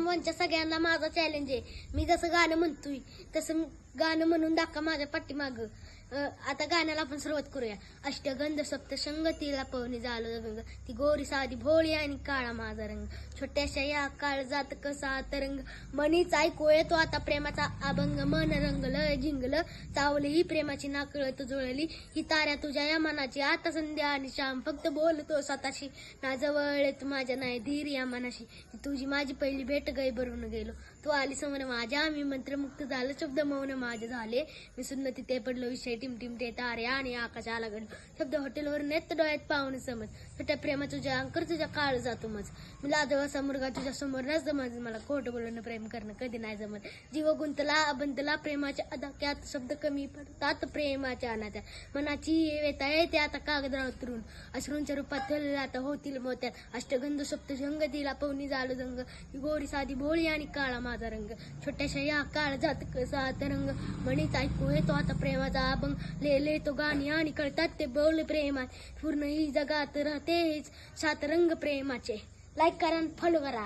मंच सगळ्यांना माझा चॅलेंज आहे. मी जसं गाणं म्हणतोय तसं गाणं म्हणून दाखवा माझ्या पाठीमाग. आता गाण्याला आपण सुरुवात करूया. अष्टगंध सप्तशंगतीला पवनी झालं गंग, ती गोरी साधी भोळी आणि काळा माझा रंग, छोट्याशा या काळजात कसा तरंग, मनीच ऐकू येतो आता प्रेमाचा अभंग, मन रंगलं जिंगलं चावली ही प्रेमाची नाकळत जुळली, ही ताऱ्या तुझ्या या मनाची आता संध्या आणि श्याम, फक्त बोलतो स्वतःशी ना जवळ येत माझ्या नाही धीर या मनाशी, तुझी माझी पहिली भेट गई भरून गेलो, तू आली समोर माझ्या मी मंत्रमुक्त झालं, शब्द मौन माझे झाले, मी सुन्न तिथे पडलो विषय टिमटिम ते तारे आणि आकाश आला गड, शब्द हॉटेलवर नेत डोळ्यात पाहून समज, छोट्या प्रेमा तुझ्या अंकर तुझ्या काळ जातो मज, मी लाजवा मुलगा तुझ्या समोर न जमत, मला खोटं बोलणं प्रेम करणं कधी नाही जमत, जीव गुंतला बंतला प्रेमाच्या अदाक्यात, शब्द कमी पडतात प्रेमाच्या अनाथ्यात, मनाची वेता येते आता कागदावर उतरून, अश्रूंच्या रूपात आता होतील मोत्यात, अष्टगंध सप्तशंगतीला पवनी झालं जंग, गोरी साधी भोळी आणि काळा माझा रंग, छोट्याशा या काळ जात कसा तरंग, म्हणीच ऐकू येतो आता प्रेमाचा अभंग, लेले तो गाणी आणि कळतात ते बोल प्रेमात, पूर्ण ही जगात राहतेच सात रंग प्रेमाचे. लाईक करा, फॉलो करा.